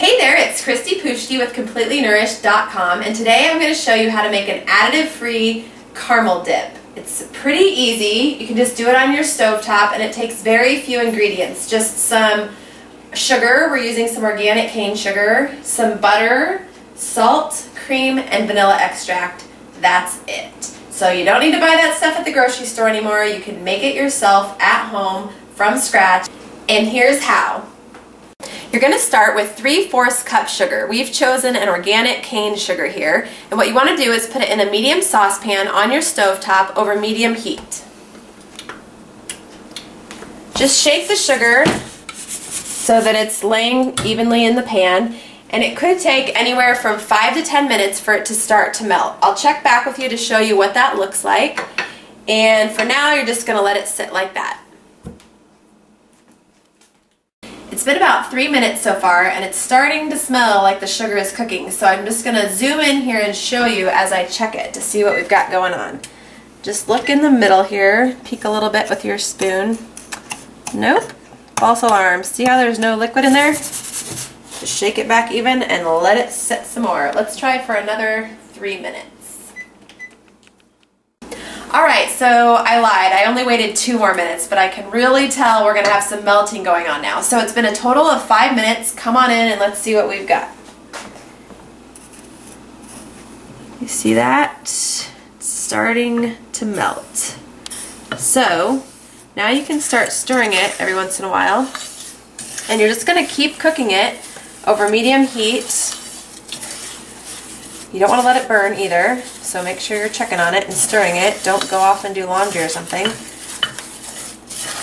Hey there, it's Christy Pushti with CompletelyNourished.com, and today I'm going to show you how to make an additive-free caramel dip. It's pretty easy. You can just do it on your stovetop, and it takes very few ingredients. Just some sugar, we're using some organic cane sugar, some butter, salt, cream, and vanilla extract. That's it. So you don't need to buy that stuff at the grocery store anymore. You can make it yourself at home from scratch. And here's how. You're going to start with 3/4 cup sugar. We've chosen an organic cane sugar here, and what you want to do is put it in a medium saucepan on your stovetop over medium heat. Just shake the sugar so that it's laying evenly in the pan, and it could take anywhere from 5 to 10 minutes for it to start to melt. I'll check back with you to show you what that looks like, and for now you're just going to let it sit like that. It's been about 3 minutes so far, and it's starting to smell like the sugar is cooking, so I'm just going to zoom in here and show you as I check it to see what we've got going on. Just look in the middle here, peek a little bit with your spoon. Nope, false alarm. See how there's no liquid in there? Just shake it back even and let it sit some more. Let's try for another 3 minutes. Alright, so I lied. I only waited 2 more minutes, but I can really tell we're going to have some melting going on now. So it's been a total of 5 minutes. Come on in and let's see what we've got. You see that? It's starting to melt. So now you can start stirring it every once in a while. And you're just going to keep cooking it over medium heat. You don't want to let it burn either, so make sure you're checking on it and stirring it. Don't go off and do laundry or something.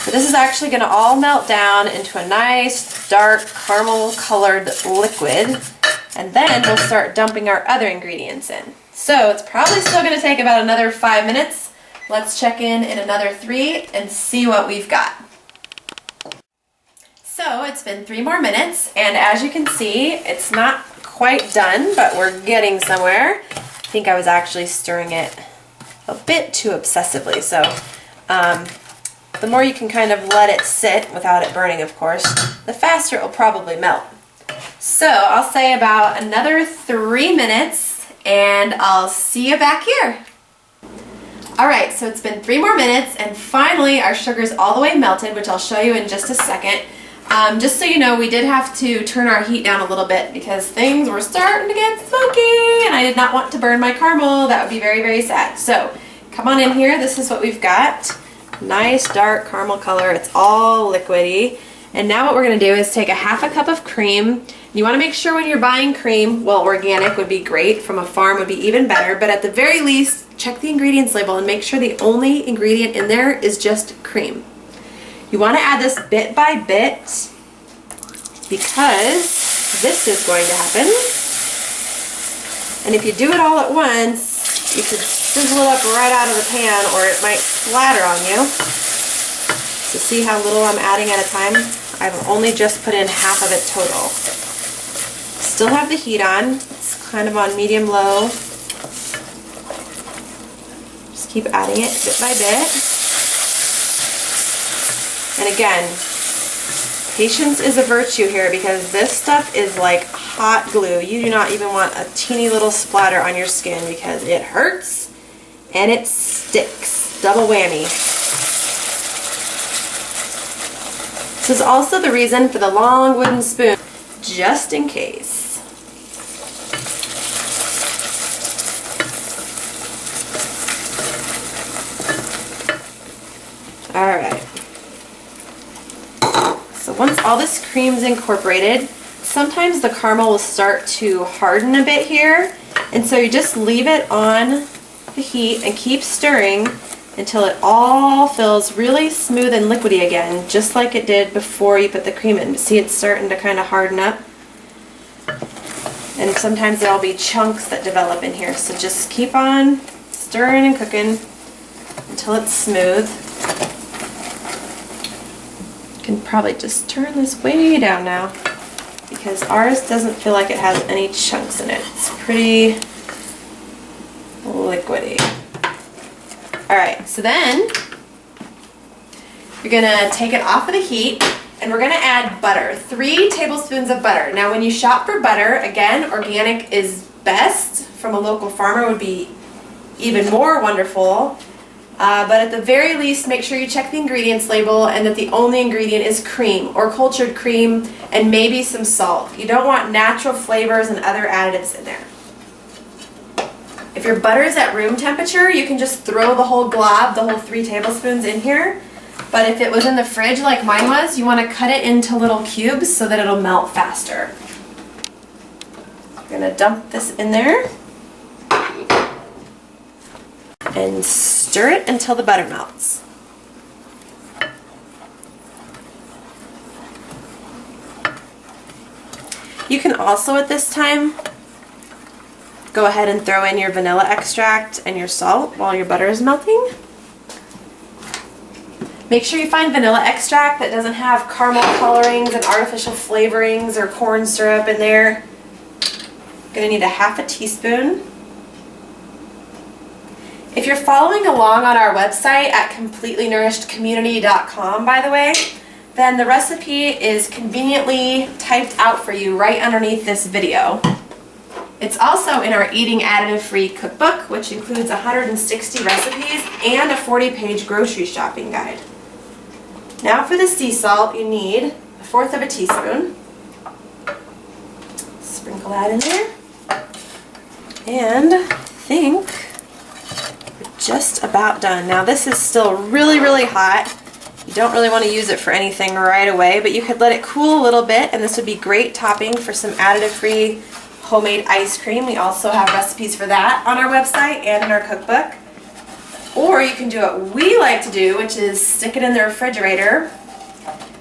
But this is actually going to all melt down into a nice, dark, caramel-colored liquid, and then we'll start dumping our other ingredients in. So it's probably still going to take about another 5 minutes. Let's check in another 3 and see what we've got. So it's been 3 more minutes, and as you can see, it's not quite done, but we're getting somewhere. I think I was actually stirring it a bit too obsessively, so the more you can kind of let it sit without it burning, of course, the faster it will probably melt. So I'll say about another 3 minutes, and I'll see you back here. Alright, so it's been 3 more minutes, and finally our sugar's all the way melted, which I'll show you in just a second. Just so you know, we did have to turn our heat down a little bit because things were starting to get smoky and I did not want to burn my caramel. That would be very, very sad. So come on in here. This is what we've got. Nice dark caramel color. It's all liquidy. And now what we're going to do is take a 1/2 cup of cream. You want to make sure when you're buying cream, well, organic would be great. From a farm would be even better. But at the very least, check the ingredients label and make sure the only ingredient in there is just cream. You want to add this bit by bit because this is going to happen. And if you do it all at once, you could sizzle it up right out of the pan or it might splatter on you. So see how little I'm adding at a time? I've only just put in 1/2 of it total. Still have the heat on. It's kind of on medium-low. Just keep adding it bit by bit. And again, patience is a virtue here because this stuff is like hot glue. You do not even want a teeny little splatter on your skin because it hurts and it sticks. Double whammy. This is also the reason for the long wooden spoon, just in case. Alright. So once all this cream's incorporated, sometimes the caramel will start to harden a bit here, and so you just leave it on the heat and keep stirring until it all feels really smooth and liquidy again, just like it did before you put the cream in. See, it's starting to kind of harden up, and sometimes there'll be chunks that develop in here, so just keep on stirring and cooking until it's smooth. Can probably just turn this way down now because ours doesn't feel like it has any chunks in it. It's pretty liquidy. Alright, so then you're going to take it off of the heat And we're gonna add butter, 3 tablespoons of butter. Now when you shop for butter, again, organic is best. From a local farmer would be even more wonderful. But at the very least, make sure you check the ingredients label and that the only ingredient is cream or cultured cream and maybe some salt. You don't want natural flavors and other additives in there. If your butter is at room temperature, you can just throw the whole glob, the whole 3 tablespoons in here. But if it was in the fridge like mine was, you want to cut it into little cubes so that it'll melt faster. I'm going to dump this in there and stir it until the butter melts. You can also at this time go ahead and throw in your vanilla extract and your salt while your butter is melting. Make sure you find vanilla extract that doesn't have caramel colorings and artificial flavorings or corn syrup in there. Gonna need a ½ teaspoon. If you're following along on our website at completelynourishedcommunity.com, by the way, then the recipe is conveniently typed out for you right underneath this video. It's also in our Eating Additive-Free cookbook, which includes 160 recipes and a 40-page grocery shopping guide. Now for the sea salt, you need 1/4 teaspoon. Sprinkle that in there. And I think we're just about done. Now this is still really, really hot. You don't really want to use it for anything right away, but you could let it cool a little bit, and this would be great topping for some additive-free homemade ice cream. We also have recipes for that on our website and in our cookbook. Or you can do what we like to do, which is stick it in the refrigerator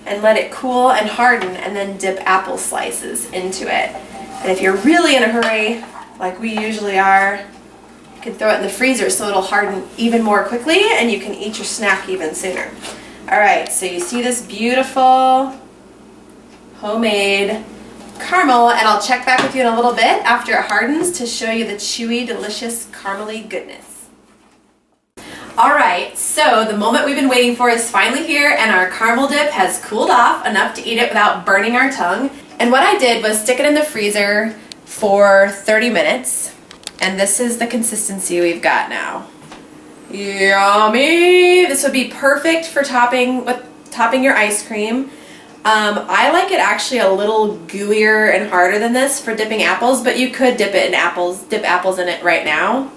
and let it cool and harden, and then dip apple slices into it. And if you're really in a hurry, like we usually are, you can throw it in the freezer so it'll harden even more quickly and you can eat your snack even sooner. Alright, so you see this beautiful homemade caramel, and I'll check back with you in a little bit after it hardens to show you the chewy, delicious, caramely goodness. Alright, so the moment we've been waiting for is finally here, and our caramel dip has cooled off enough to eat it without burning our tongue. And what I did was stick it in the freezer for 30 minutes, and this is the consistency we've got now. Yummy! This would be perfect for topping your ice cream. I like it actually a little gooier and harder than this for dipping apples, but you could dip apples in it right now.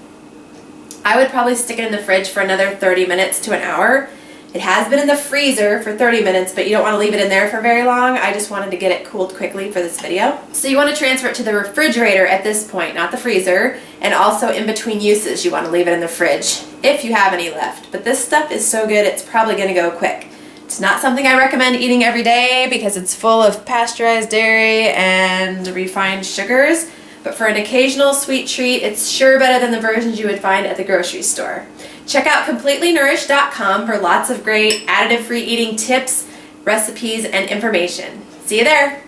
I would probably stick it in the fridge for another 30 minutes to an hour. It has been in the freezer for 30 minutes, but you don't want to leave it in there for very long. I just wanted to get it cooled quickly for this video. So you want to transfer it to the refrigerator at this point, not the freezer, and also in between uses you want to leave it in the fridge if you have any left. But this stuff is so good it's probably going to go quick. It's not something I recommend eating every day because it's full of pasteurized dairy and refined sugars, but for an occasional sweet treat, it's sure better than the versions you would find at the grocery store. Check out completelyNourished.com for lots of great additive-free eating tips, recipes, and information. See you there!